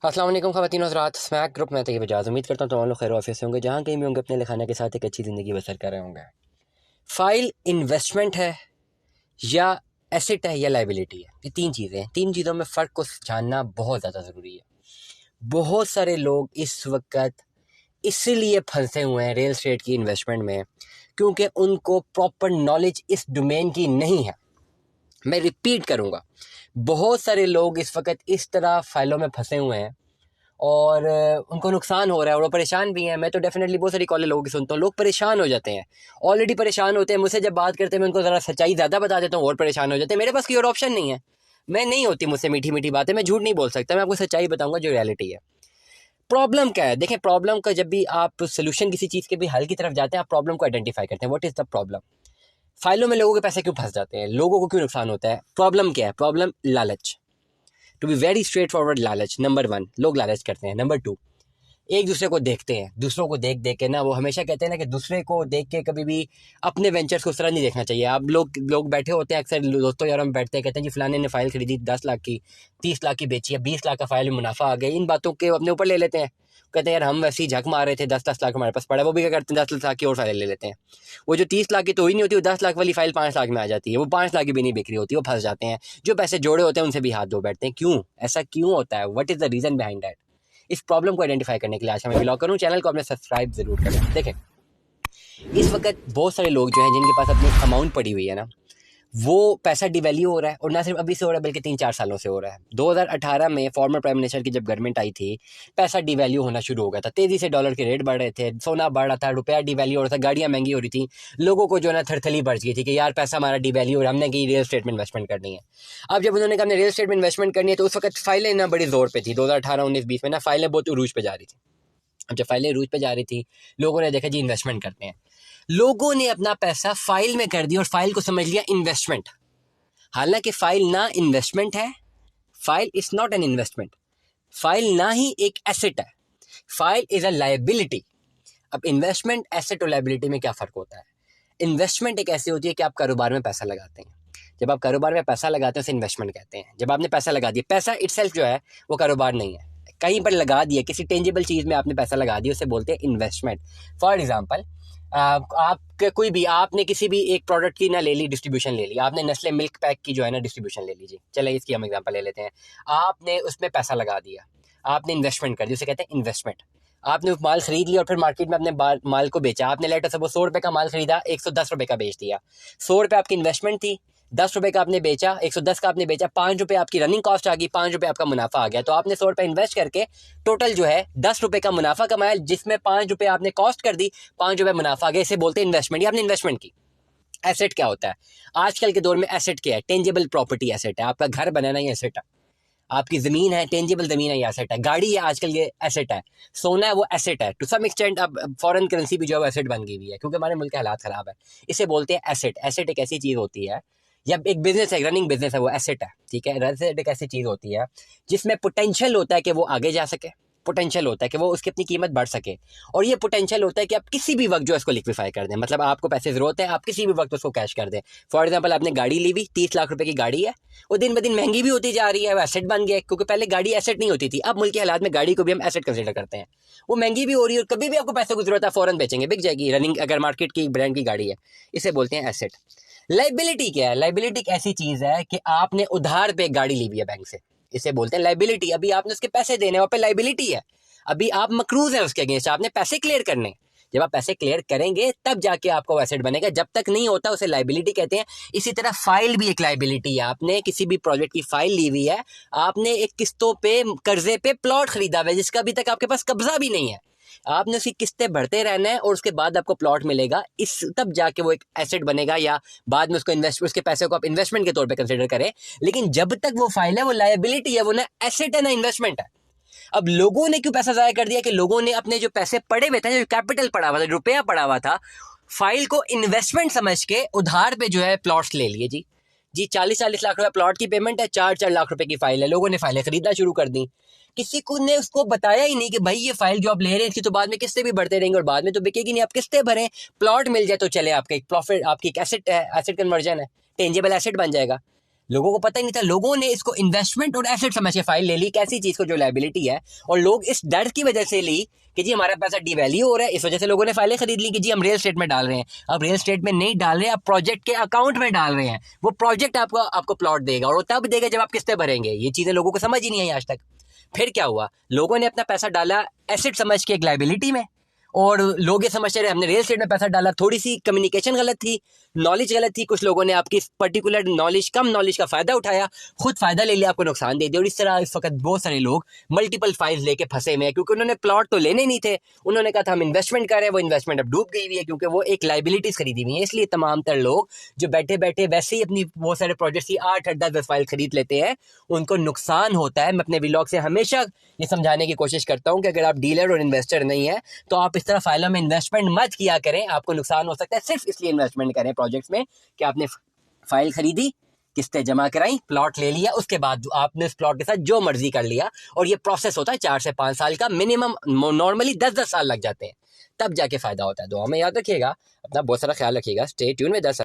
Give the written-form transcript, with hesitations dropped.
अस्सलाम वालेकुम ख़वातीन और हज़रात, स्मैक ग्रुप में तैयब इजाज़। उम्मीद करता हूँ तमाम लोग खैर ऑफिस से होंगे, जहाँ कहीं भी होंगे अपने लिखाने के साथ एक अच्छी ज़िंदगी बसर कर रहे होंगे। फ़ाइल इन्वेस्टमेंट है या एसेट है या लाइबिलिटी है, ये तीन चीज़ें हैं। तीन चीज़ों में फ़र्क को जानना बहुत ज़्यादा ज़रूरी है। बहुत सारे लोग इस वक्त इसलिए फंसे हुए हैं रियल एस्टेट की इन्वेस्टमेंट में, क्योंकि उनको प्रॉपर नॉलेज इस डोमेन की नहीं है। मैं रिपीट करूँगा, बहुत सारे लोग इस वक्त इस तरह फाइलों में फंसे हुए हैं और उनको नुकसान हो रहा है और वो परेशान भी हैं। मैं तो डेफिनेटली बहुत सारी कॉलें लोगों की सुनता हूँ, लोग परेशान हो जाते हैं, ऑलरेडी परेशान होते हैं। मुझसे जब बात करते हैं मैं उनको ज़रा सच्चाई ज़्यादा बता देता हूँ और परेशान हो जाते हैं। मेरे पास कोई और ऑप्शन नहीं है, मैं नहीं होती मुझसे मीठी मीठी बातें, मैं झूठ नहीं बोल सकता, मैं आपको सच्चाई बताऊंगा जो रियलिटी है। प्रॉब्लम क्या है, देखें, प्रॉब्लम का जब भी आप सोल्यूशन किसी चीज़ के भी हल की तरफ जाते हैं, आप प्रॉब्लम को आइडेंटिफाई करते हैं। What is the problem? फाइलों में लोगों के पैसे क्यों फंस जाते हैं, लोगों को क्यों नुकसान होता है? प्रॉब्लम क्या है? प्रॉब्लम लालच। To be very straightforward, लालच नंबर वन, लोग लालच करते हैं। नंबर टू, एक दूसरे को देखते हैं, दूसरों को देख देख के ना, वो हमेशा कहते हैं ना कि दूसरे को देख के कभी भी अपने वेंचर्स को उस तरह नहीं देखना चाहिए। आप लोग बैठे होते हैं, अक्सर दोस्तों यारों में बैठते हैं, कहते हैं जी फलाने ने फाइल खरीदी 10 लाख की, 30 लाख की बेची है, 20 लाख का फाइल में मुनाफा आ गया। इन बातों के अपने ऊपर ले लेते हैं, कहते हैं यार हम वैसे ही झक मार रहे थे, 10-10 लाख हमारे पास पड़ा। वो भी क्या करते हैं, 10 लाख की और फाइल ले लेते हैं। वो जो 30 लाख की तो ही नहीं होती, वो 10 लाख वाली फाइल 5 लाख में आ जाती है, वो 5 लाख की भी नहीं बिक्री होती, वो फंस जाते हैं। जो पैसे जोड़े होते हैं उनसे भी हाथ धो बैठते हैं। क्यों ऐसा क्यों होता है? What is the reason behind that? इस प्रॉब्लम को आइडेंटिफाई करने के लिए आज मैं ब्लॉग करूँ। चैनल को अपने सब्सक्राइब जरूर करें। देखें, इस वक्त बहुत सारे लोग जो हैं जिनके पास अपनी अमाउंट पड़ी हुई है ना, वो पैसा डिवैल्यू हो रहा है, और ना सिर्फ अभी से हो रहा है बल्कि 3-4 सालों से हो रहा है। 2018 में फॉर्मर प्राइम मिनिस्टर की जब गवर्नमेंट आई थी, पैसा डिवैल्यू होना शुरू हो गया था, तेज़ी से डॉलर के रेट बढ़ रहे थे, सोना बढ़ रहा था, रुपया डिवैल्यू हो रहा था, गाड़ियाँ महंगी हो रही थी। लोगों को जो है ना थरथली बढ़ गई थी कि यार पैसा हमारा डिवैल्यू हो रहा है, हमने कहीं रियल एस्टेट में इन्वेस्टमेंट करनी है। अब जब उन्होंने कहा हमने रियल एस्टेट में इन्वेस्टमेंट करनी है, तो उस वक्त फाइलें ना बड़ी जोर पे थी। 2018-19-20 में ना फाइलें बहुत उरूज पे जा रही थी। अब जब फाइलें रूज पे जा रही थी, लोगों ने देखा जी इन्वेस्टमेंट करते हैं, लोगों ने अपना पैसा फाइल में कर दिया और फाइल को समझ लिया इन्वेस्टमेंट। हालांकि फाइल ना इन्वेस्टमेंट है, file is not an investment, file ना ही एक एसेट है, फाइल इज अ लाइबिलिटी। अब इन्वेस्टमेंट, एसेट और लाइबिलिटी में क्या फ़र्क होता है? इन्वेस्टमेंट एक ऐसी होती है कि आप कारोबार में पैसा लगाते हैं। जब आप कारोबार में पैसा लगाते हैं उसे इन्वेस्टमेंट कहते हैं। जब आपने पैसा लगा दिया, पैसा इटसेल्फ जो है वो कारोबार नहीं है, कहीं पर लगा दिया, किसी टेंजिबल चीज़ में आपने पैसा लगा दिया, उसे बोलते हैं इन्वेस्टमेंट। फॉर एग्जाम्पल, आप कोई भी, आपने किसी भी एक प्रोडक्ट की ना ले ली, डिस्ट्रीब्यूशन ले ली, आपने नेस्ले मिल्क पैक की जो है ना डिस्ट्रीब्यूशन ले लीजिए, चले इसकी हम एग्जांपल ले लेते हैं। आपने उसमें पैसा लगा दिया, आपने इन्वेस्टमेंट कर दी, उसे कहते हैं इन्वेस्टमेंट। आपने माल खरीद लिया और फिर मार्केट में अपने माल को बेचा। आपने लेटर से वो 100 रुपये का माल खरीदा, 110 रुपये का बेच दिया। 100 रुपये आपकी इन्वेस्टमेंट थी, 10 रुपये का आपने बेचा, 110 का आपने बेचा, 5 रुपये आपकी रनिंग कॉस्ट आ गई, 5 रुपये आपका मुनाफा आ गया। तो आपने 100 रुपये इन्वेस्ट करके टोटल जो है 10 रुपये का मुनाफा कमाया, जिसमें 5 रुपये आपने कॉस्ट कर दी, 5 रुपये मुनाफा आ गया। इसे बोलते हैं इन्वेस्टमेंट, ये आपने इन्वेस्टमेंट की। एसेट क्या होता है? आजकल के दौर में एसेट क्या है? टेंजिबल प्रॉपर्टी एसेट है। आपका घर बनाना ही एसेट है, आपकी ज़मीन है, टेंजिबल ज़मीन है, ये एसेट है। गाड़ी है आजकल, ये एसेट है। सोना है, वो एसेट है। टू सम एक्सटेंट अब फॉरेन करेंसी भी जो है एसेट बन गई हुई है, क्योंकि हमारे मुल्क के हालात ख़राब है। इसे बोलते हैं एसेट। एसेट एक ऐसी चीज़ होती है, या एक बिजनेस है, रनिंग बिजनेस है, वो एसेट है, ठीक है। एसेट एक ऐसी चीज़ होती है जिसमें पोटेंशियल होता है कि वो आगे जा सके, पोटेंशियल होता है कि वो उसकी अपनी कीमत बढ़ सके, और ये पोटेंशियल होता है कि आप किसी भी वक्त जो है इसको लिक्विफाई कर दें। मतलब आपको पैसे ज़रूरत है, आप किसी भी वक्त उसको कैश कर दें। फॉर एग्जाम्पल, आपने गाड़ी ली हुई, 30 लाख रुपए की गाड़ी है, वो दिन ब दिन महंगी भी होती जा रही है, वो एसेट बन गया, क्योंकि पहले गाड़ी एसेट नहीं होती थी। अब मुल्क के हालात में गाड़ी को भी हम एसेट कंसिडर करते हैं। वो महंगी भी हो रही है, और कभी भी आपको पैसे की जरूरत है फौरन बेचेंगे, बिक जाएगी, रनिंग अगर मार्केट की ब्रांड की गाड़ी है। इसे बोलते हैं एसेट। लाइबिलिटी क्या है? लाइबिलिटी एक ऐसी चीज है कि आपने उधार पे गाड़ी ली हुई है बैंक से, इसे बोलते हैं लाइबिलिटी। अभी आपने उसके पैसे देने, वहाँ पे लाइबिलिटी है, अभी आप मकरूज हैं उसके अगेंस्ट, आपने पैसे क्लियर करने। जब आप पैसे क्लियर करेंगे तब जाके आपको एसेट बनेगा, जब तक नहीं होता उसे लाइबिलिटी कहते हैं। इसी तरह फाइल भी एक लाइबिलिटी है। आपने किसी भी प्रोजेक्ट की फाइल ली हुई है, आपने एक किस्तों पे, कर्जे पे प्लॉट खरीदा हुआ है जिसका अभी तक आपके पास कब्जा भी नहीं है, आपने उसकी किस्तें भरते रहना है और उसके बाद आपको प्लॉट मिलेगा, इस तब जाके वो एक एसेट बनेगा, या बाद में उसको इन्वेस्ट, उसके पैसे को आप इन्वेस्टमेंट के तौर पे कंसीडर करें। लेकिन जब तक वो फाइल है, वो लायबिलिटी है, वो ना एसेट है ना इन्वेस्टमेंट है। अब लोगों ने क्यों पैसा जाया कर दिया? कि लोगों ने अपने जो पैसे पड़े हुए थे, जो कैपिटल पड़ा हुआ था, रुपया पड़ा हुआ था, फाइल को इन्वेस्टमेंट समझ के उधार पे जो है प्लॉट्स ले लिए। जी 40-40 लाख रुपए प्लॉट की पेमेंट है, 4-4 लाख रुपए की फाइल है, लोगों ने फाइलें खरीदना शुरू कर दी। किसी को ने उसको बताया ही नहीं कि भाई ये फाइल जो आप ले रहे हैं इसकी तो बाद में किस्तें भी बढ़ते रहेंगे और बाद में तो बिकेगी नहीं, आप किस्तें भरें, प्लॉट मिल जाए तो चले, आपका एक प्रॉफिट, आपकी एक एसेट है, एसेट कन्वर्जन है, टेंजेबल एसेट बन जाएगा। लोगों को पता ही नहीं था, लोगों ने इसको इन्वेस्टमेंट और एसेट समझ के फाइल ले ली, कैसी चीज को जो लायबिलिटी है, और लोग इस डर की वजह से ली कि जी हमारा पैसा डिवैल्यू हो रहा है, इस वजह से लोगों ने फाइलें खरीद ली कि जी हम रियल स्टेट में डाल रहे हैं। अब रियल स्टेट में नहीं डाल रहे हैं, आप प्रोजेक्ट के अकाउंट में डाल रहे हैं, वो प्रोजेक्ट आपको प्लॉट देगा, और वो तब देगा जब आप किस्तें भरेंगे। ये चीजें लोगों को समझ ही नहीं आई आज तक। फिर क्या हुआ, लोगों ने अपना पैसा डाला एसेट समझ के एक लायबिलिटी में, और लोग ये समझते रहे हमने रियल एस्टेट में पैसा डाला। थोड़ी सी कम्युनिकेशन गलत थी, नॉलेज गलत थी, कुछ लोगों ने आपकी पर्टिकुलर नॉलेज, कम नॉलेज का फायदा उठाया, खुद फायदा ले लिया, आपको नुकसान दे दिया। और इस तरह इस वक्त बहुत सारे लोग मल्टीपल फाइल्स लेके फंसे हुए हैं, क्योंकि उन्होंने प्लॉट तो लेने नहीं थे, उन्होंने कहा था हम इन्वेस्टमेंट कर रहे हैं, वो इन्वेस्टमेंट अब डूब गई हुई है, क्योंकि वो एक लाइबिलिटीज खरीदी हुई है। इसलिए तमाम तर लोग जो बैठे बैठे वैसे ही अपनी बहुत सारे प्रोजेक्ट्स की 8, 10 फाइल खरीद लेते हैं, उनको नुकसान होता है। मैं अपने व्लॉग से हमेशा ये समझाने की कोशिश करता हूँ कि अगर आप डीलर और इन्वेस्टर नहीं है तो आप इस तरह फाइलों में इन्वेस्टमेंट मत किया करें, आपको नुकसान हो सकता है। सिर्फ इसलिए इन्वेस्टमेंट करें प्रोजेक्ट्स में कि आपने फाइल खरीदी, किस्तें जमा कराई, प्लॉट ले लिया, उसके बाद आपने उस प्लॉट के साथ जो मर्जी कर लिया, और ये प्रोसेस होता है 4 से 5 साल का मिनिमम, नॉर्मली 10 साल लग जाते हैं, तब जाके फायदा होता है। दुआ में याद रखिएगा, अपना बहुत सारा ख्याल रखिएगा। स्टे ट्यून में 10